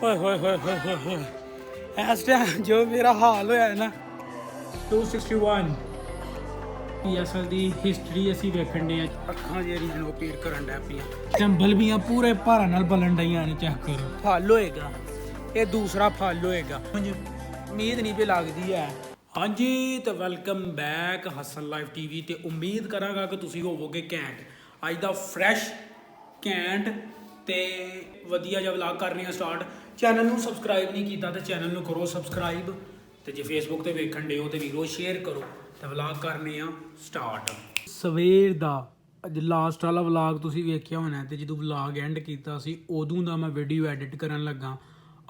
ਓਏ ਹੋਏ ਹੋਏ ਹੋਏ ਹੋਏ ਹੋਏ ਇਸ ਟਾਈਮ ਜੋ ਮੇਰਾ ਹਾਲ ਹੋਇਆ ਹੈ ਨਾ 261 PSL ਦੀ ਹਿਸਟਰੀ ਅਸੀਂ ਵੇਖਣ ਦੇ ਆ। ਅੱਖਾਂ ਜਿਹੜੀਆਂ ਨੇ ਉਹ ਪੀੜ ਕਰਨ ਡੈ ਪਈਆਂ, ਟੰਬਲ ਵੀ ਪੂਰੇ ਭਾਰਾਂ ਨਾਲ ਬਲਣ ਡਈਆਂ ਨੇ। ਚੈੱਕ ਕਰੋ, ਫਲ ਹੋਏਗਾ, ਇਹ ਦੂਸਰਾ ਫਲ ਹੋਏਗਾ। ਉਮੀਦ ਨਹੀਂ ਵੀ ਲੱਗਦੀ ਹੈ। ਹਾਂਜੀ ਤੇ welcome back Hasan live TV ਤੇ ਉਮੀਦ ਕਰਾਂਗਾ ਕਿ ਤੁਸੀਂ ਹੋਵੋਗੇ ਘੈਂਟ। ਅੱਜ ਦਾ ਫਰੈਸ਼ ਘੈਂਟ ਤੇ ਵਧੀਆ ਜਿਹਾ ਵਲੌਗ ਕਰ ਰਹੇ ਹਾਂ ਸਟਾਰਟ। ਚੈਨਲ ਨੂੰ ਸਬਸਕ੍ਰਾਈਬ ਨਹੀਂ ਕੀਤਾ ਤੇ ਚੈਨਲ ਨੂੰ ਕਰੋ ਸਬਸਕ੍ਰਾਈਬ, ਤੇ ਜੇ ਫੇਸਬੁੱਕ ਤੇ ਵੇਖਣ ਦੇ ਹੋ ਤੇ ਵੀਡੀਓ ਸ਼ੇਅਰ ਕਰੋ ਤੇ ਵਲੌਗ ਕਰਨੇ ਆ ਸਟਾਰਟ। ਸਵੇਰ ਦਾ ਅੱਜ ਲਾਸਟ ਵਾਲਾ ਵਲੌਗ ਤੁਸੀਂ ਵੇਖਿਆ ਹੋਣਾ, ਤੇ ਜਦੋਂ ਵਲੌਗ ਐਂਡ ਕੀਤਾ ਸੀ ਉਦੋਂ ਦਾ ਮੈਂ ਵੀਡੀਓ ਐਡਿਟ ਕਰਨ ਲੱਗਾ।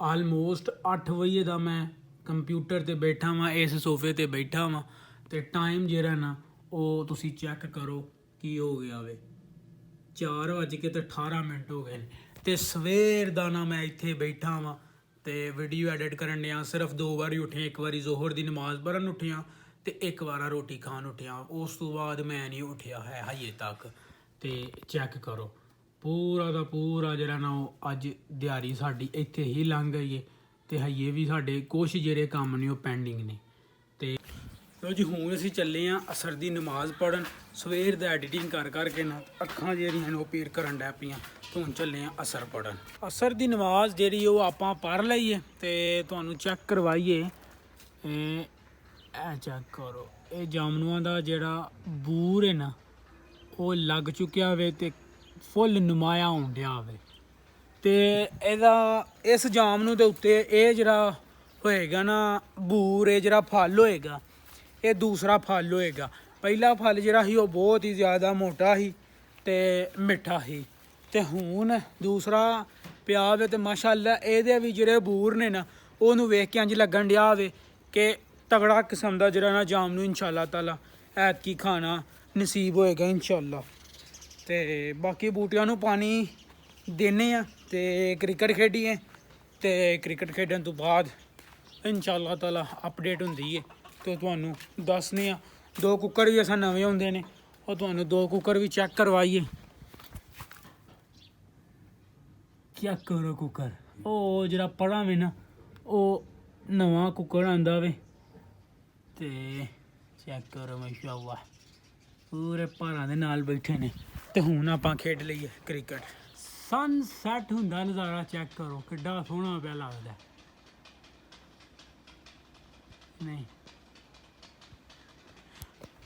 ਆਲਮੋਸਟ 8 ਵਜੇ ਦਾ ਮੈਂ ਕੰਪਿਊਟਰ ਤੇ ਬੈਠਾ ਵਾਂ, ਇਸ ਸੋਫੇ ਤੇ ਬੈਠਾ ਵਾਂ, ਤੇ ਟਾਈਮ ਜਿਹੜਾ ਨਾ ਉਹ ਤੁਸੀਂ ਚੈੱਕ ਕਰੋ ਕੀ ਹੋ ਗਿਆ ਵੇ। 4:18 ਹੋ ਗਏ ਨੇ ਤੇ ਸਵੇਰ ਦਾ ਨਾ ਮੈਂ ਇੱਥੇ ਬੈਠਾ ਵਾਂ ਤੇ ਵੀਡੀਓ ਐਡਿਟ ਕਰਨ ਡਿਆ। ਸਿਰਫ 2 ਵਾਰੀ ਉੱਠਿਆ, ਇੱਕ ਵਾਰੀ ਜ਼ੋਹਰ ਦੀ ਨਮਾਜ਼ ਪੜ੍ਹਨ ਉੱਠਿਆ ਤੇ ਇੱਕ ਵਾਰ ਰੋਟੀ ਖਾਣ ਉੱਠਿਆ। ਉਸ ਤੋਂ ਬਾਅਦ ਮੈਂ ਨਹੀਂ ਉੱਠਿਆ ਹੈ ਹਜੇ ਤੱਕ। ਤੇ ਚੈੱਕ ਕਰੋ ਪੂਰਾ ਦਾ ਪੂਰਾ ਜਿਹੜਾ ਨਾ ਉਹ ਅੱਜ ਦਿਹਾੜੀ ਸਾਡੀ ਇੱਥੇ ਹੀ ਲੰਘ ਗਈ ਹੈ, ਤੇ ਹਜੇ ਵੀ ਸਾਡੇ ਕੁਛ ਜਿਹੜੇ ਕੰਮ ਨੇ ਉਹ ਪੈਂਡਿੰਗ ਨੇ। ਤੇ ਲੋ ਜੀ ਹੁਣ ਅਸੀਂ ਚੱਲੇ ਹਾਂ ਅਸਰ ਦੀ ਨਮਾਜ਼ ਪੜ੍ਹਨ। ਸਵੇਰ ਦਾ ਐਡੀਟਿੰਗ ਕਰ ਕਰਕੇ ਨਾ ਅੱਖਾਂ ਜਿਹੜੀਆਂ ਨੇ ਉਹ ਪੀੜ ਕਰਨ ਡੈ ਪਈਆਂ। ਹੁਣ ਚੱਲੇ ਹਾਂ ਅਸਰ ਪੜ੍ਹਨ। ਅਸਰ ਦੀ ਨਮਾਜ਼ ਜਿਹੜੀ ਉਹ ਆਪਾਂ ਪੜ੍ਹ ਲਈਏ ਤੇ ਤੁਹਾਨੂੰ ਚੈੱਕ ਕਰਵਾਈਏ। ਇਹ ਚੈੱਕ ਕਰੋ, ਇਹ ਜਾਮਨੂਆਂ ਦਾ ਜਿਹੜਾ ਬੂਰ ਹੈ ਨਾ ਉਹ ਲੱਗ ਚੁੱਕਿਆ ਹੋਵੇ ਤੇ ਫੁੱਲ ਨੁਮਾਇਆ ਹੋਣ ਡਿਆ ਹੋਵੇ। ਤੇ ਇਹਦਾ ਇਸ ਜਾਮਨੂੰ ਦੇ ਉੱਤੇ ਇਹ ਜਿਹੜਾ ਹੋਏਗਾ ਨਾ ਬੂਰ, ਇਹ ਜਿਹੜਾ ਫਲ ਹੋਏਗਾ ਇਹ ਦੂਸਰਾ ਫਲ ਹੋਏਗਾ। ਪਹਿਲਾ ਫਲ ਜਿਹੜਾ ਸੀ ਉਹ ਬਹੁਤ ਹੀ ਜ਼ਿਆਦਾ ਮੋਟਾ ਸੀ ਤੇ ਮਿੱਠਾ ਸੀ, ਤੇ ਹੁਣ ਦੂਸਰਾ ਪਿਆ ਹੋਵੇ ਤੇ ਮਾਸ਼ਾਅੱਲਾ ਇਹਦੇ ਵੀ ਜਿਹੜੇ ਬੂਰ ਨੇ ਨਾ ਉਹਨੂੰ ਵੇਖ ਕੇ ਇੰਝ ਲੱਗਣ ਡਿਆ ਹੋਵੇ ਕਿ ਤਗੜਾ ਕਿਸਮ ਦਾ ਜਿਹੜਾ ਨਾ ਜਾਮਨੂੰ ਇਨਸ਼ਾਅੱਲਾ ਤਾਲਾ ਐਤਕੀ ਖਾਣਾ ਨਸੀਬ ਹੋਏਗਾ ਇਨਸ਼ਾਅੱਲਾ। ਤੇ ਬਾਕੀ ਬੂਟਿਆਂ ਨੂੰ ਪਾਣੀ ਦੇਣੇ ਆ ਤੇ ਕ੍ਰਿਕਟ ਖੇਡੀਏ, ਤੇ ਕ੍ਰਿਕਟ ਖੇਡਣ ਤੋਂ ਬਾਅਦ ਇਨਸ਼ਾਅੱਲਾ ਤਾਲਾ ਅਪਡੇਟ ਹੁੰਦੀ ਹੈ ਤੇ ਤੁਹਾਨੂੰ ਦੱਸਦੇ ਆ। 2 ਕੁੱਕਰ ਵੀ ਅਸਾਂ ਨਵੇਂ ਹੁੰਦੇ ਨੇ, ਉਹ ਤੁਹਾਨੂੰ 2 ਕੁੱਕਰ ਵੀ ਚੈੱਕ ਕਰਵਾਈਏ। ਚੈੱਕ ਕਰੋ ਕੁੱਕਰ, ਉਹ ਜਿਹੜਾ ਪੜਾ ਵੇ ਨਾ ਉਹ ਨਵਾਂ ਕੁੱਕਰ ਆਂਦਾ ਵੇ। ਤੇ ਚੈੱਕ ਕਰੋ ਮਾਸ਼ਾਅੱਲਾ ਪੂਰੇ ਭਾਰਾਂ ਦੇ ਨਾਲ ਬੈਠੇ ਨੇ। ਤੇ ਹੁਣ ਆਪਾਂ ਖੇਡ ਲਈਏ ਕ੍ਰਿਕਟ। ਸਨਸੈਟ ਹੁੰਦਾ ਨਜ਼ਾਰਾ ਚੈੱਕ ਕਰੋ ਕਿੱਡਾ ਸੋਹਣਾ ਪਿਆ ਲੱਗਦਾ। ਨਹੀਂ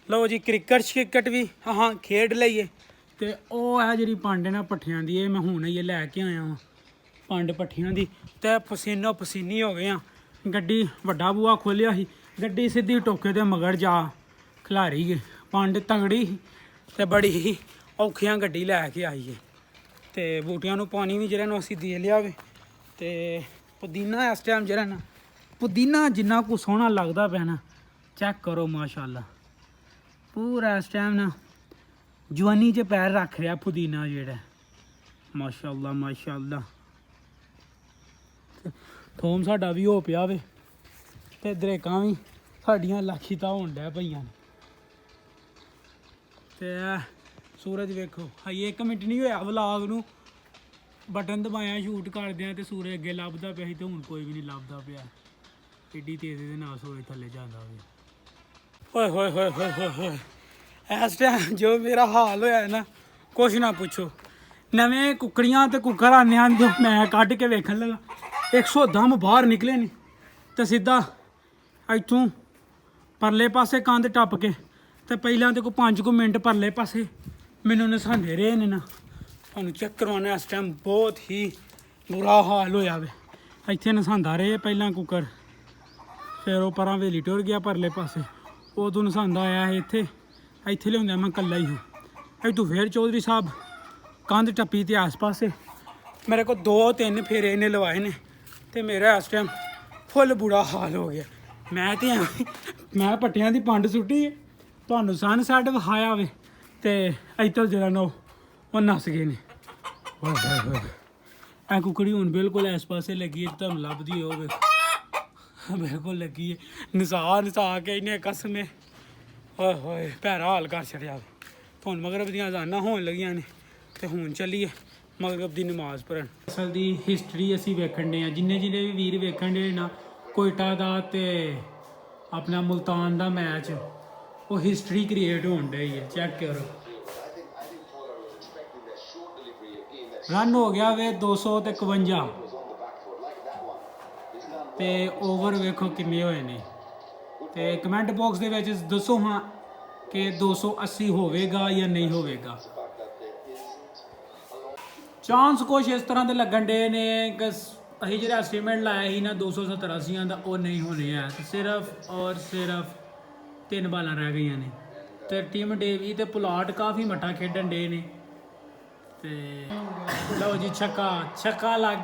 ਲਓ ਜੀ ਕ੍ਰਿਕਟ ਵੀ ਹਾਂ ਖੇਡ ਲਈਏ। ਤੇ ਉਹ ਹੈ ਜਿਹੜੀ ਪੰਡ ਨਾ ਪੱਠਿਆਂ ਦੀ, ਇਹ ਮੈਂ ਹੁਣ ਹੀ ਲੈ ਕੇ ਆਇਆ ਵਾਂ ਪੰਡ ਪੱਠਿਆਂ ਦੀ, ਤੇ ਪਸੀਨੋ ਪਸੀਨੀ ਹੋ ਗਏ ਆ। ਗੱਡੀ ਵੱਡਾ ਬੂਆ ਖੋਲਿਆ ਸੀ, ਗੱਡੀ ਸਿੱਧੀ ਟੋਕੇ ਦੇ ਮਗਰ ਜਾ ਖਿਲਾਰੀ ਗਏ। ਪੰਡ ਤਗੜੀ ਸੀ ਤੇ ਬੜੀ ਹੀ ਔਖੀਆਂ ਗੱਡੀ ਲੈ ਕੇ ਆਈ ਹੈ। ਤੇ ਬੂਟਿਆਂ ਨੂੰ ਪਾਣੀ ਵੀ ਜਿਹੜਾ ਨੂੰ ਅਸੀਂ ਦੇ ਲਿਆ ਵੇ। ਤੇ ਪੁਦੀਨਾ ਇਸ ਟਾਈਮ ਜਿਹੜਾ ਨਾ ਪੁਦੀਨਾ ਜਿੰਨਾ ਕੁ ਸੋਹਣਾ ਲੱਗਦਾ ਪਿਆ ਨਾ ਚੈੱਕ ਕਰੋ ਮਾਸ਼ਾਅੱਲਾ। ਪੂਰਾ ਇਸ ਟਾਈਮ ਨਾ ਜਵਾਨੀ 'ਚ ਪੈਰ ਰੱਖ ਰਿਹਾ ਪੁਦੀਨਾ ਜਿਹੜਾ ਮਾਸ਼ਾਅੱਲਾ ਮਾਸ਼ਾਅੱਲਾ। ਥੋਮ ਸਾਡਾ ਵੀ ਹੋ ਪਿਆ ਵੇ ਤੇ ਦਰੇਕਾਂ ਵੀ ਸਾਡੀਆਂ ਲਾਖੀਤਾ ਹੋਣ ਡੈ ਪਈਆਂ ਨੇ। ਤੇ ਸੂਰਜ ਵੇਖੋ ਹਜੇ 1 ਮਿੰਟ ਨਹੀਂ ਹੋਇਆ ਵਲੌਗ ਨੂੰ ਬਟਨ ਦਬਾਇਆ ਸ਼ੂਟ ਕਰਦਿਆਂ ਤੇ ਸੂਰਜ ਅੱਗੇ ਲੱਭਦਾ ਪਿਆ ਸੀ ਤੇ ਹੁਣ ਕੋਈ ਵੀ ਨਹੀਂ ਲੱਭਦਾ ਪਿਆ। ਏਡੀ ਤੇਜ਼ੀ ਦੇ ਨਾਲ ਸੂਰਜ ਥੱਲੇ ਜਾਂਦਾ ਵੇ। ਓਏ ਹੋਏ ਹੋਏ ਹੋਏ ਹੋਏ ਹੋਏ ਇਸ ਟਾਈਮ ਜੋ ਮੇਰਾ ਹਾਲ ਹੋਇਆ ਹੈ ਨਾ ਕੁਛ ਨਾ ਪੁੱਛੋ। ਨਵੇਂ ਕੁੱਕੜੀਆਂ ਤੇ ਕੁੱਕਰ ਆਉਂਦੇ ਹਨ ਜੋ ਮੈਂ ਕੱਢ ਕੇ ਵੇਖਣ ਲੱਗਾ 110 ਬਾਹਰ ਨਿਕਲੇ ਨੇ, ਤੇ ਸਿੱਧਾ ਇੱਥੋਂ ਪਰਲੇ ਪਾਸੇ ਕੰਧ ਟੱਪ ਕੇ ਤੇ ਪਹਿਲਾਂ ਤੇ ਕੋਈ 5 ਮਿੰਟ ਪਰਲੇ ਪਾਸੇ ਮੈਨੂੰ ਨਸਾਉਂਦੇ ਰਹੇ ਨੇ ਨਾ। ਤੁਹਾਨੂੰ ਚੈੱਕ ਕਰਵਾਉਣਾ ਇਸ ਟਾਈਮ ਬਹੁਤ ਹੀ ਬੁਰਾ ਹਾਲ ਹੋਇਆ ਵੇ। ਇੱਥੇ ਨਸਾਉਂਦਾ ਰਹੇ ਪਹਿਲਾਂ ਕੁੱਕਰ, ਫਿਰ ਉਹ ਪਰਾਂ ਵੇਲੀ ਟੁਰ ਗਿਆ ਪਰਲੇ ਪਾਸੇ, ਉਦੋਂ ਨਸਾਉਂਦਾ ਆਇਆ ਇੱਥੇ ਲਿਆਉਂਦਾ ਮੈਂ ਇਕੱਲਾ ਹੀ ਹਾਂ। ਇੱਥੋਂ ਫਿਰ ਚੌਧਰੀ ਸਾਹਿਬ ਕੰਧ ਟੱਪੀ ਤੇ ਆਸ ਪਾਸੇ ਮੇਰੇ ਕੋਲ 2-3 ਫੇਰੇ ਇਹਨੇ ਲਵਾਏ ਨੇ, ਤੇ ਮੇਰਾ ਇਸ ਟਾਈਮ ਫੁੱਲ ਬੁਰਾ ਹਾਲ ਹੋ ਗਿਆ। ਮੈਂ ਪੱਟਿਆਂ ਦੀ ਪੰਡ ਸੁੱਟੀ, ਤੁਹਾਨੂੰ ਸਨਸੈਟ ਵਿਖਾਇਆ ਵੇ, ਤੇ ਇੱਧਰ ਜਿਹੜਾ ਨਾ ਉਹ ਨੱਸ ਗਏ ਨੇ। ਇਹ ਕੁੱਕੜੀ ਹੁਣ ਬਿਲਕੁਲ ਇਸ ਪਾਸੇ ਲੱਗੀ ਹੈ, ਤੁਹਾਨੂੰ ਲੱਭਦੀ ਹੋਵੇ ਬਿਲਕੁਲ ਲੱਗੀ ਹੈ। ਨਸਾ ਕੇ ਇਹਨੇ ਕਸਮੇ ਹੋਏ ਹੋਏ ਭੈੜਾ ਹਾਲ ਕਰ ਛੱਡਿਆ। ਹੁਣ ਮਗਰਬ ਦੀਆਂ ਅਜ਼ਾਨਾਂ ਹੋਣ ਲੱਗੀਆਂ ਨੇ ਤੇ ਹੁਣ ਚੱਲੀਏ ਮਗਰਬ ਦੀ ਨਮਾਜ਼ ਪੜ੍ਹਨ। ਅਸਲ ਦੀ ਹਿਸਟਰੀ ਅਸੀਂ ਵੇਖਣ ਦੇ ਆ, ਜਿੰਨੇ ਵੀ ਵੀਰ ਵੇਖਣ ਦੇ ਨਾ ਕੋਇਟਾ ਦਾ ਤੇ ਆਪਣਾ ਮੁਲਤਾਨ ਦਾ ਮੈਚ, ਉਹ ਹਿਸਟਰੀ ਕ੍ਰੀਏਟ ਹੋਣ ਡਈ ਹੈ। ਚੈੱਕ ਕਰੋ, ਰਨ ਹੋ ਗਿਆ ਵੇ 251 ਤੇ ਓਵਰ ਵੇਖੋ ਕਿੰਨੇ ਹੋਏ ਨੇ। ਤੇ ਕਮੈਂਟ ਬਾਕਸ ਦੇ ਵਿੱਚ ਦੱਸੋ ਹਾਂ ਕਿ 280 ਹੋਵੇਗਾ ਜਾਂ ਨਹੀਂ ਹੋਵੇਗਾ। ਚਾਂਸ ਕੁਛ ਇਸ ਤਰ੍ਹਾਂ ਦੇ ਲੱਗਣ ਡੇ ਨੇ ਕਿ ਅਸੀਂ ਜਿਹੜਾ ਐਸਟੀਮੇਟ ਲਾਇਆ ਸੀ ਨਾ 287 ਦਾ, ਉਹ ਨਹੀਂ ਹੋਣੇ ਹੈ। ਸਿਰਫ ਔਰ ਸਿਰਫ 3 ਬਾਲਾਂ ਰਹਿ ਗਈਆਂ ਨੇ ਤੇ ਟੀਮ ਡੇਵੀ ਤੇ ਪੁਲਾਟ ਕਾਫੀ ਮੱਠਾ ਖੇਡਣ ਡੇ ਨੇ। ਤੇ ਲਓ ਜੀ, ਛੱਕਾ ਲੱਗ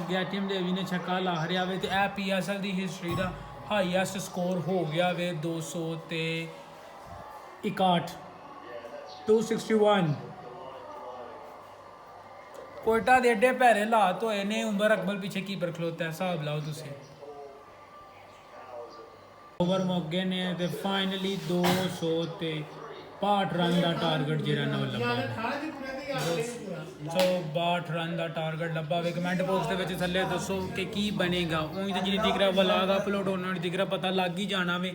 ਗਿਆ ਟੀਮ ਡੇਵੀ ਨੇ ਛੱਕਾ ਲਾ ਹਰਿਆ ਵੇ। ਤੇ ਇਹ PSL ਦੀ ਹਿਸਟਰੀ ਦਾ ਹਾਈਐਸਟ ਸਕੋਰ ਹੋ ਗਿਆ ਵੇ 261 261। ਕੋਇਟਾ ਦੇ ਏਡੇ ਭੈਰੇ ਹਾਲਾਤ ਹੋਏ ਨੇ, ਉਮਰ ਅਕਬਲ ਪਿੱਛੇ ਕੀਪਰ ਖਲੋਤਾ ਹੈ, ਹਿਸਾਬ ਲਾਓ ਤੁਸੀਂ। ਓਵਰ ਮੁੱਕ ਗਏ ਨੇ ਤੇ ਫਾਈਨਲੀ 262 ਰਨ ਦਾ ਟਾਰਗੇਟ ਜਿਹੜਾ ਨਾ ਲੱਭਾ। 262 ਰਨ ਦਾ ਟਾਰਗੇਟ ਲੱਭਾ ਵੇ। ਕਮੈਂਟ ਬਾਕਸ ਦੇ ਵਿੱਚ ਥੱਲੇ ਦੱਸੋ ਕਿ ਕੀ ਬਣੇਗਾ। ਉਹੀ ਤਾਂ ਜਿਹੜੀ ਦਿਖਰਾ ਵਲਾਗ ਅਪਲੋਡ ਹੋਣਾ ਨਹੀਂ ਦਿਖਰਾ, ਪਤਾ ਲੱਗ ਹੀ ਜਾਣਾ ਵੇ।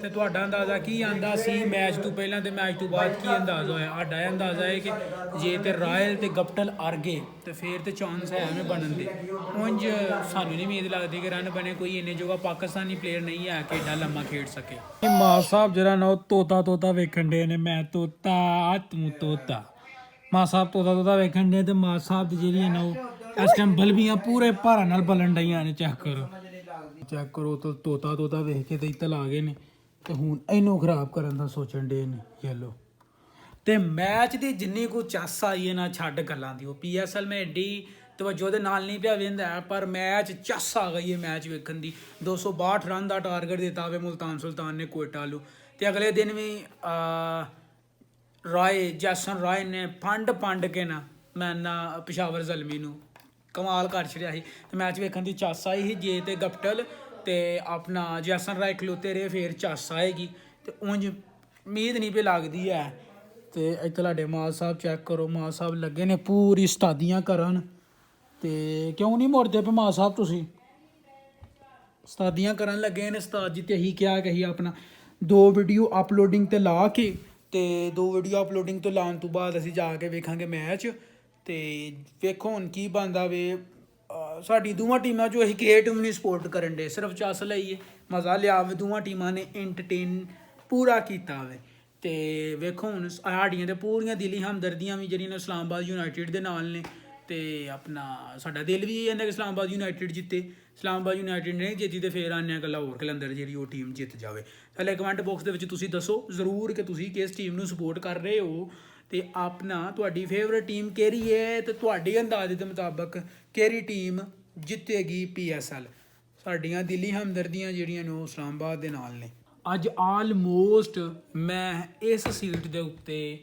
ਤੇ ਤੁਹਾਡਾ ਅੰਦਾਜ਼ਾ ਕੀ ਆਂਦਾ ਸੀ ਮੈਚ ਤੋਂ ਪਹਿਲਾਂ ਤੇ ਮੈਚ ਤੋਂ ਬਾਅਦ ਕੀ ਅੰਦਾਜ਼ਾ ਹੋਇਆ? ਸਾਡਾ ਇਹ ਅੰਦਾਜ਼ਾ ਹੈ ਕਿ ਜੇ ਤੇ ਰਾਇਲ ਤੇ ਗਪਟਲ ਅਰ ਗਏ ਤੇ ਫਿਰ ਤੇ ਚਾਂਸ ਹੈ ਐਵੇਂ ਬਣਨ ਦੇ। ਉਂਝ ਸਾਨੂੰ ਨਹੀਂ ਉਮੀਦ ਲੱਗਦੀ ਕਿ ਰਨ ਬਣੇ। ਕੋਈ ਇੰਨੇ ਜੋਗਾ ਪਾਕਿਸਤਾਨੀ ਪਲੇਅਰ ਨਹੀਂ ਹੈ ਕਿ ਏਡਾ ਲੰਮਾ ਖੇਡ ਸਕੇ। ਮਾਂ ਸਾਹਿਬ ਜਿਹੜਾ ਨਾ ਉਹ ਤੋਤਾ ਵੇਖਣ ਦੇ ਨੇ। ਮੈਂ ਤੋਤਾ ਤੂੰ ਤੋਤਾ। ਮਾਂ ਸਾਹਿਬ ਤੋਤਾ ਵੇਖਣ ਦੇ ਤੇ ਮਾਂ ਸਾਹਿਬ ਦੀ ਜਿਹੜੀ ਹੈ ਨਾ ਉਹ ਇਸ ਟਾਈਮ ਬਲਬੀਆਂ ਪੂਰੇ ਭਾਰਾਂ ਨਾਲ ਬਲਣ ਡਈਆਂ ਨੇ। ਚੈੱਕ ਕਰੋ ਤੋਤਾ ਵੇਖ ਕੇ ਤੇ ਇੱਤਲ ਆ ਗਏ ਨੇ ਤੇ ਹੁਣ ਇਹਨੂੰ ਖਰਾਬ ਕਰਨ ਦਾ ਸੋਚਣ ਡੇ ਨੇ ਯੈਲੋ। ਤੇ ਮੈਚ ਦੀ ਜਿੰਨੀ ਕੋ ਚੱਸ ਆਈ ਹੈ ਨਾ, ਛੱਡ ਗੱਲਾਂ ਦੀ। ਉਹ PSL ਮੈਂ ਐਡੀ ਤਵੱਜੋ ਦੇ ਨਾਲ ਨਹੀਂ ਪਿਆ ਵੇਂਦਾ, ਪਰ ਮੈਚ ਚੱਸ ਆ ਗਈ ਹੈ ਮੈਚ ਵੇਖਣ ਦੀ। 262 ਰਨ ਦਾ ਟਾਰਗੇਟ ਦਿੱਤਾ ਵੇ ਮੁਲਤਾਨ ਸੁਲਤਾਨ ਨੇ ਕੋਇਟਾ ਨੂੰ। ਤੇ ਅਗਲੇ ਦਿਨ ਵੀ ਜੈਸਨ ਰਾਏ ਨੇ ਪੰਡ ਕੇ ਨਾ ਮੈਂ ਨਾ ਪਿਸ਼ਾਵਰ ਜ਼ਲਮੀ ਨੂੰ ਕਮਾਲ ਕਰ ਛੜਿਆ ਸੀ। ਤੇ ਮੈਚ ਵੇਖਣ ਦੀ ਚੱਸ ਆਈ ਸੀ। ਜੇ ਤੇ ਗਪਟਲ ਤੇ ਆਪਣਾ ਜੈਸਨ ਰਾਏ ਖਲੋਤੇ ਰਹੇ ਫਿਰ ਚੱਸ ਆਏਗੀ। ਤੇ ਉਂਝ ਉਮੀਦ ਨਹੀਂ ਪਈ ਲੱਗਦੀ ਹੈ। ਤੇ ਇੱਥੇ ਤੁਹਾਡੇ ਮਾਂ ਸਾਹਿਬ ਚੈੱਕ ਕਰੋ, ਮਾਂ ਸਾਹਿਬ ਲੱਗੇ ਨੇ ਪੂਰੀ ਉਸਤਾਦੀਆਂ ਕਰਨ। ਤੇ ਕਿਉਂ ਨਹੀਂ ਮੁੜਦੇ ਪਏ ਮਾਂ ਸਾਹਿਬ? ਤੁਸੀਂ ਉਸਤਾਦੀਆਂ ਕਰਨ ਲੱਗੇ ਨੇ ਉਸਤਾਦ ਜੀ। ਤੇ ਅਸੀਂ ਕਿਹਾ ਕਿ ਅਸੀਂ ਆਪਣਾ 2 ਵੀਡੀਓ ਅਪਲੋਡਿੰਗ ਤੇ ਲਾ ਕੇ ਤੇ 2 ਵੀਡੀਓ ਅਪਲੋਡਿੰਗ ਤੋਂ ਲਾਉਣ ਤੋਂ ਬਾਅਦ ਅਸੀਂ ਜਾ ਕੇ ਵੇਖਾਂਗੇ ਮੈਚ। ਤੇ ਵੇਖੋ ਹੁਣ ਕੀ ਬਣਦਾ ਵੇ। ਸਾਡੀ ਦੋਵਾਂ ਟੀਮਾਂ 'ਚੋਂ ਅਸੀਂ ਕਿਸੇ ਟੀਮ ਨੂੰ ਸਪੋਰਟ ਕਰਨ ਦੇ, ਸਿਰਫ ਚੱਸ ਲਈਏ ਮਜ਼ਾ ਲਿਆ ਵੇ। ਦੋਵਾਂ ਟੀਮਾਂ ਨੇ ਐਂਟਰਟੇਨ ਪੂਰਾ ਕੀਤਾ ਵੇ। ਤੇ ਵੇਖੋ ਹੁਣ ਸਾਡੀਆਂ ਤੇ ਪੂਰੀਆਂ ਦਿਲੀ ਹਮਦਰਦੀਆਂ ਵੀ ਜਿਹੜੀਆਂ ਨੇ ਇਸਲਾਮਾਬਾਦ ਯੂਨਾਈਟਿਡ ਦੇ ਨਾਲ ਨੇ। ਤੇ ਆਪਣਾ ਸਾਡਾ ਦਿਲ ਵੀ ਇਹ ਕਹਿੰਦਾ ਕਿ ਇਸਲਾਮਾਬਾਦ ਯੂਨਾਈਟਿਡ ਜਿੱਤੇ। ਇਸਲਾਮਾਬਾਦ ਯੂਨਾਈਟਿਡ ਨਹੀਂ ਜਿੱਤੀ ਤੇ ਫਿਰ ਆਉਂਦੇ ਹਾਂ ਗੱਲਾਂ ਹੋਰ ਕਲੰਦਰ ਜਿਹੜੀ ਉਹ ਟੀਮ ਜਿੱਤ ਜਾਵੇ। ਥੱਲੇ ਕਮੈਂਟ ਬਾਕਸ ਦੇ ਵਿੱਚ ਤੁਸੀਂ ਦੱਸੋ ਜ਼ਰੂਰ ਕਿ ਤੁਸੀਂ ਕਿਸ ਟੀਮ ਨੂੰ ਸਪੋਰਟ ਕਰ ਰਹੇ ਹੋ ਤੇ ਆਪਣਾ ਤੁਹਾਡੀ ਫੇਵਰੇਟ ਟੀਮ ਕਿਹੜੀ ਹੈ ਤੇ ਤੁਹਾਡੇ ਅੰਦਾਜ਼ੇ ਦੇ ਮੁਤਾਬਕ ਕਿਹੜੀ ਟੀਮ ਜਿੱਤੇਗੀ PSL। ਸਾਡੀਆਂ ਦਿਲੀ ਹਮਦਰਦੀਆਂ ਜਿਹੜੀਆਂ ਨੇ ਉਹ ਇਸਲਾਮਾਬਾਦ ਦੇ ਨਾਲ ਨੇ। ਅੱਜ ਆਲਮੋਸਟ ਮੈਂ ਇਸ ਸੀਟ ਦੇ ਉੱਤੇ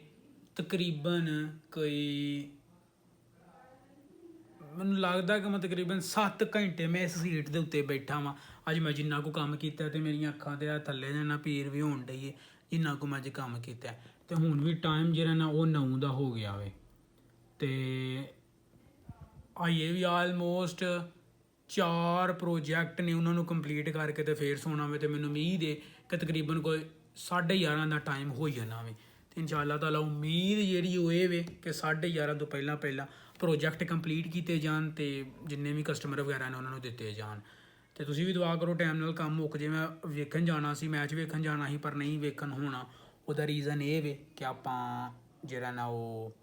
ਤਕਰੀਬਨ ਕੋਈ ਮੈਨੂੰ ਲੱਗਦਾ ਕਿ ਮੈਂ ਤਕਰੀਬਨ 7 ਘੰਟੇ ਮੈਂ ਇਸ ਸੀਟ ਦੇ ਉੱਤੇ ਬੈਠਾ ਵਾਂ। ਅੱਜ ਮੈਂ ਜਿੰਨਾ ਕੁ ਕੰਮ ਕੀਤਾ ਤੇ ਮੇਰੀਆਂ ਅੱਖਾਂ ਦੇ ਥੱਲੇ ਨਾ ਪੀਰ ਵੀ ਹੋਣ ਡਈ ਹੈ ਜਿੰਨਾ ਕੁ ਮੈਂ ਅੱਜ ਕੰਮ ਕੀਤਾ। ਤੇ ਹੁਣ ਵੀ ਟਾਈਮ ਜਿਹੜਾ ਨਾ ਉਹ 9 ਦਾ ਹੋ ਗਿਆ ਵੇ। ਤੇ ਆਈਏ ਵੀ ਆਲਮੋਸਟ 4 ਪ੍ਰੋਜੈਕਟ ਨੇ, ਉਹਨਾਂ ਨੂੰ ਕੰਪਲੀਟ ਕਰਕੇ ਤੇ ਫੇਰ ਸੋਣਾ ਵੇ। ਤੇ ਮੈਨੂੰ ਉਮੀਦ ਹੈ ਕਿ ਤਕਰੀਬਨ ਕੋਈ 11:30 ਦਾ ਟਾਈਮ ਹੋ ਜਾਣਾ ਵੇ। ਤੇ ਇਨਸ਼ਾਅੱਲਾ ਤਾਲਾ ਉਮੀਦ ਜਿਹੜੀ ਉਹ ਇਹ ਵੇ ਕਿ 11:30 ਤੋਂ ਪਹਿਲਾਂ ਪ੍ਰੋਜੈਕਟ ਕੰਪਲੀਟ ਕੀਤੇ ਜਾਣ ਤੇ ਜਿੰਨੇ ਵੀ ਕਸਟਮਰ ਵਗੈਰਾ ਨੇ ਉਹਨਾਂ ਨੂੰ ਦਿੱਤੇ ਜਾਣ। ਤੇ ਤੁਸੀਂ ਵੀ ਦੁਆ ਕਰੋ ਟਾਈਮ ਨਾਲ ਕੰਮ ਮੁੱਕ ਜੇ। ਮੈਂ ਵੇਖਣ ਜਾਣਾ ਸੀ, ਮੈਚ ਵੇਖਣ ਜਾਣਾ ਸੀ, ਪਰ ਨਹੀਂ ਵੇਖਣ ਹੋਣਾ। ਉਹਦਾ ਰੀਜ਼ਨ ਇਹ ਵੇ ਕਿ ਆਪਾਂ ਜਿਹੜਾ ਨਾ ਉਹ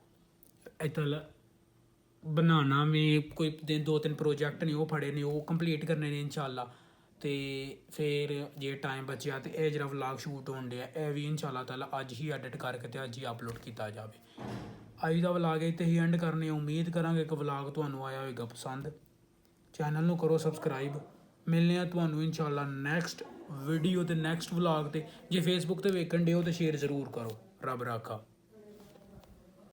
ਇੱਥੇ ਬਣਾਉਣਾ ਵੀ ਕੋਈ 2-3 ਪ੍ਰੋਜੈਕਟ ਨੇ ਉਹ ਫੜੇ ਨੇ, ਉਹ ਕੰਪਲੀਟ ਕਰਨੇ ਨੇ ਇਨਸ਼ਾਅੱਲਾ। ਤੇ ਫਿਰ ਜੇ ਟਾਈਮ ਬਚਿਆ ਤੇ ਇਹ ਜਿਹੜਾ ਵਲਾਗ ਸ਼ੂਟ ਹੋਣ ਡਿਆ ਇਹ ਵੀ ਇਨਸ਼ਾਅੱਲਾ ਤਾਲਾ ਅੱਜ ਹੀ ਐਡਿਟ ਕਰਕੇ ਤੇ ਅੱਜ ਹੀ ਅਪਲੋਡ ਕੀਤਾ ਜਾਵੇ। ਅੱਜ ਦਾ ਵਲਾਗ ਇੱਥੇ ਹੀ ਐਂਡ ਕਰਨੇ। ਉਮੀਦ ਕਰਾਂਗੇ ਕਿ ਵਲਾਗ ਤੁਹਾਨੂੰ ਆਇਆ ਹੋਵੇਗਾ ਪਸੰਦ। ਚੈਨਲ ਨੂੰ ਕਰੋ ਸਬਸਕ੍ਰਾਈਬ। ਮਿਲਨੇ ਆ ਤੁਹਾਨੂੰ ਇਨਸ਼ਾਅੱਲਾ ਨੈਕਸਟ ਵੀਡੀਓ ਤੇ ਨੈਕਸਟ ਵਲਾਗ ਤੇ। ਜੇ ਫੇਸਬੁੱਕ ਤੇ ਵੇਖਣ ਡਿਓ ਤੇ ਸ਼ੇਅਰ ਜ਼ਰੂਰ ਕਰੋ। ਰੱਬ ਰਾਖਾ।